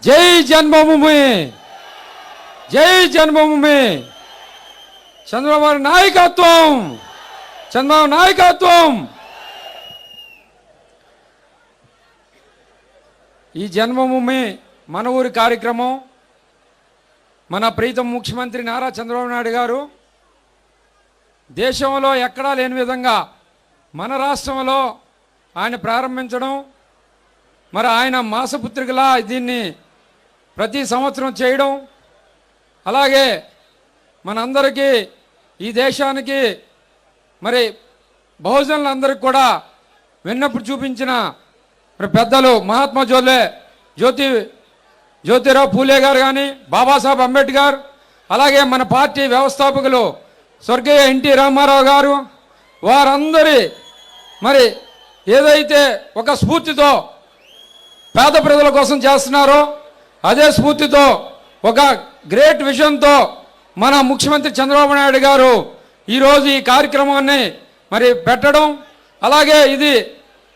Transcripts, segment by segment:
జై జన్మభూమి, జై జన్మభూమి. చంద్రబాబు నాయకత్వం, చంద్రబాబు నాయకత్వం. ఈ జన్మభూమి మన ఊరి కార్యక్రమం మన ప్రీతం ముఖ్యమంత్రి నారా చంద్రబాబు నాయుడు గారు దేశంలో ఎక్కడా లేని విధంగా మన రాష్ట్రంలో ఆయన ప్రారంభించడం, మరి ఆయన మాసపుత్రికలా దీన్ని ప్రతి సంవత్సరం చేయడం, అలాగే మనందరికీ ఈ దేశానికి మరి బహుజనులందరికీ కూడా విన్నప్పుడు చూపించిన మరి పెద్దలు మహాత్మా జ్యోతిరావు పూలే గారు కానీ, బాబాసాహెబ్ అంబేద్కర్, అలాగే మన పార్టీ వ్యవస్థాపకులు స్వర్గీయ ఎన్టీ రామారావు గారు, వారందరి మరి ఏదైతే ఒక స్ఫూర్తితో పేద ప్రజల కోసం చేస్తున్నారో అదే స్ఫూర్తితో ఒక గ్రేట్ విజన్తో మన ముఖ్యమంత్రి చంద్రబాబు నాయుడు గారు ఈరోజు ఈ కార్యక్రమాన్ని మరి పెట్టడం, అలాగే ఇది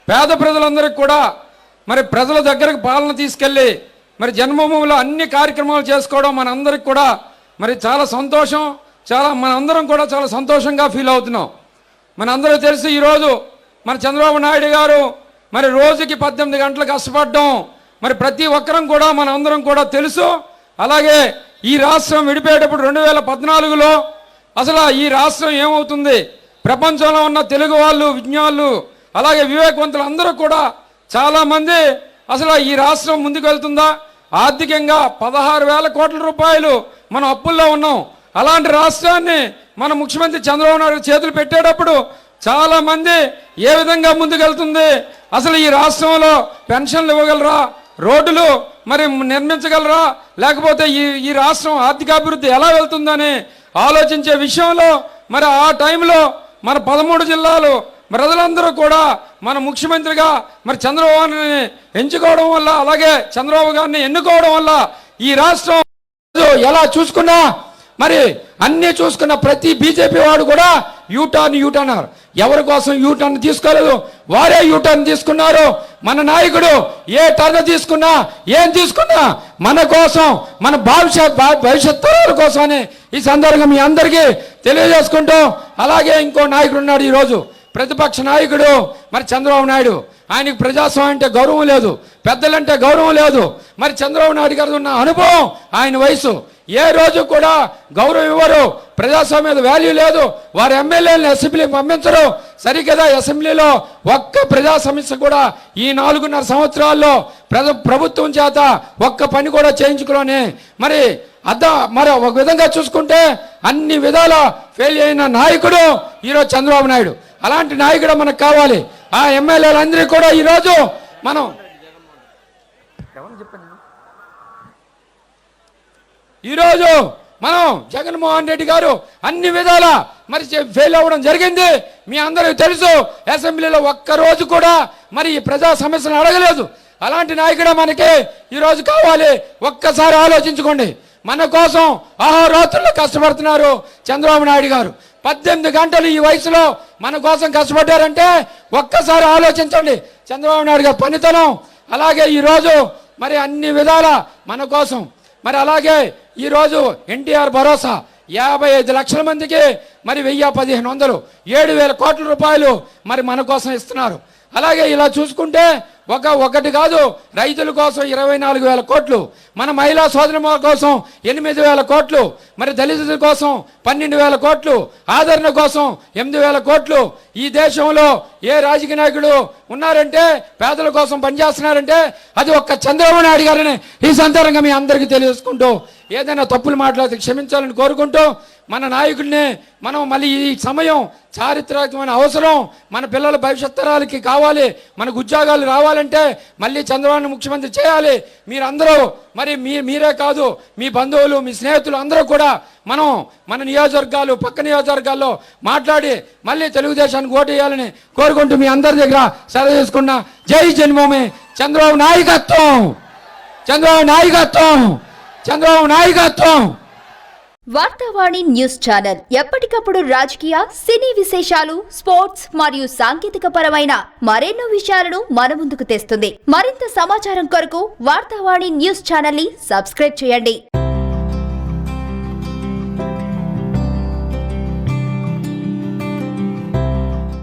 పేద ప్రజలందరికీ కూడా మరి ప్రజల దగ్గరకు పాలన తీసుకెళ్ళి మరి జన్మభూమిలో అన్ని కార్యక్రమాలు చేసుకోవడం మనందరికి కూడా మరి చాలా సంతోషం. మనందరం కూడా చాలా సంతోషంగా ఫీల్ అవుతున్నాం. మనందరూ తెలిసి ఈరోజు మన చంద్రబాబు నాయుడు గారు మరి రోజుకి 18 గంటలు కష్టపడడం మరి ప్రతి ఒక్కరం కూడా మనందరం కూడా తెలుసు. అలాగే ఈ రాష్ట్రం విడిపోయేటప్పుడు 2014లో అసలు ఈ రాష్ట్రం ఏమవుతుంది, ప్రపంచంలో ఉన్న తెలుగు వాళ్ళు, విజ్ఞానులు, అలాగే వివేకవంతులు అందరూ కూడా చాలామంది అసలు ఈ రాష్ట్రం ముందుకు వెళ్తుందా, ఆర్థికంగా 16,000 కోట్ల రూపాయలు మనం అప్పుల్లో ఉన్నాం. అలాంటి రాష్ట్రాన్ని మన ముఖ్యమంత్రి చంద్రబాబు నాయుడు చేతులు పెట్టేటప్పుడు చాలామంది ఏ విధంగా ముందుకెళ్తుంది, అసలు ఈ రాష్ట్రంలో పెన్షన్లు ఇవ్వగలరా, రోడ్లు మరి నిర్మించగలరా, లేకపోతే ఈ రాష్ట్రం ఆర్థికాభివృద్ధి ఎలా వెళ్తుందని ఆలోచించే విషయంలో మరి ఆ టైంలో మన 13 జిల్లాలు ప్రజలందరూ కూడా మన ముఖ్యమంత్రిగా మరి చంద్రబాబుని ఎంచుకోవడం వల్ల, అలాగే చంద్రబాబు గారిని ఎన్నుకోవడం వల్ల ఈ రాష్ట్రం ఎలా చూసుకున్నా మరి అన్నీ చూసుకున్న ప్రతి బీజేపీ వాడు కూడా యూటర్న్ ఎవరి కోసం యూటర్న్ తీసుకోలేదు, వారే యూటర్న్ తీసుకున్నారు. మన నాయకుడు ఏ టర్న్ తీసుకున్నా ఏం తీసుకున్నా మన కోసం, మన భవిష్యత్ తరాల కోసమని ఈ సందర్భంగా మీ అందరికీ తెలియజేసుకుంటూ, అలాగే ఇంకో నాయకుడు ఉన్నాడు ఈరోజు ప్రతిపక్ష నాయకుడు మరి చంద్రబాబు నాయుడు. ఆయనకు ప్రజాస్వామ్యం అంటే గౌరవం లేదు, పెద్దలంటే గౌరవం లేదు. మరి చంద్రబాబు నాయుడు గారు ఉన్న అనుభవం, ఆయన వయసు, ఏ రోజు కూడా గౌరవం ఇవ్వరు, ప్రజాస్వామ్యం వాల్యూ లేదు. వారి ఎమ్మెల్యేలను అసెంబ్లీకి పంపించరు. సరికదా అసెంబ్లీలో ఒక్క ప్రజా సమస్య కూడా ఈ 4.5 సంవత్సరాల్లో ప్రభుత్వం చేత ఒక్క పని కూడా చేయించుకోని మరి ఒక విధంగా చూసుకుంటే అన్ని విధాల ఫెయిల్ అయిన నాయకుడు ఈరోజు చంద్రబాబు నాయుడు. అలాంటి నాయకుడు మనకు కావాలి. ఆ ఎమ్మెల్యేలందరికీ కూడా ఈరోజు మనం జగన్మోహన్ రెడ్డి గారు అన్ని విధాల మరి ఫెయిల్ అవ్వడం జరిగింది. మీ అందరికీ తెలుసు. అసెంబ్లీలో ఒక్కరోజు కూడా మరి ప్రజా సమస్యలు అడగలేదు. అలాంటి నాయకుడే మనకి ఈరోజు కావాలి. ఒక్కసారి ఆలోచించుకోండి. మన కోసం అహోరాత్రులు కష్టపడుతున్నారు చంద్రబాబు నాయుడు గారు. 18 గంటలు ఈ వయసులో మన కోసం కష్టపడ్డారంటే ఒక్కసారి ఆలోచించండి చంద్రబాబు నాయుడు గారి పనితనం. అలాగే ఈరోజు మరి అన్ని విధాల మన కోసం మరి అలాగే ఈరోజు ఎన్టీఆర్ భరోసా 55 లక్షల మందికి మరి 1,000-1,500 7,000 కోట్ల రూపాయలు మరి మన కోసం ఇస్తున్నారు. అలాగే ఇలా చూసుకుంటే ఒకటి కాదు, రైతుల కోసం 24,000 కోట్లు, మన మహిళా సోదరుల కోసం 8,000 కోట్లు, మరి దళితుల కోసం 12,000 కోట్లు, ఆదరణ కోసం 8,000 కోట్లు. ఈ దేశంలో ఏ రాజకీయ నాయకుడు ఉన్నారంటే పేదల కోసం పనిచేస్తున్నారంటే అది ఒక్క చంద్రబాబు నాయుడు గారిని ఈ సందర్భంగా మీ అందరికీ తెలియజేసుకుంటూ, ఏదైనా తప్పులు మాట్లాడితే క్షమించాలని కోరుకుంటూ, మన నాయకుడిని మనం మళ్ళీ ఈ సమయం చారిత్రాత్మకమైన అవసరం, మన పిల్లల భవిష్యత్ తరాలకి కావాలి. మనకు ఉద్యోగాలు రావాలంటే మళ్ళీ చంద్రబాబు ముఖ్యమంత్రి చేయాలి. మీరందరూ మరి మీరే కాదు, మీ బంధువులు, మీ స్నేహితులు అందరూ కూడా మనం మన నియోజకవర్గాలు, పక్క నియోజకవర్గాల్లో మాట్లాడి మళ్ళీ తెలుగుదేశానికి ఓటు వేయాలని కోరుకుంటూ మీ అందరి దగ్గర సెలవు తీసుకున్నా. జై జన్మభూమి. చంద్రబాబు నాయకత్వం, చంద్రబాబు నాయకత్వం, చంద్రబాబు నాయకత్వం. వార్తావాణి న్యూస్ ఛానల్ ఎప్పటికప్పుడు రాజకీయ, సినీ విశేషాలు, స్పోర్ట్స్ మరియు సాంకేతిక పరమైన మరెన్నో విషయాలను మన ముందుకు తెస్తుంది. మరింత సమాచారం కొరకు వార్తావాణి న్యూస్ ఛానల్ ని సబ్స్క్రైబ్ చేయండి.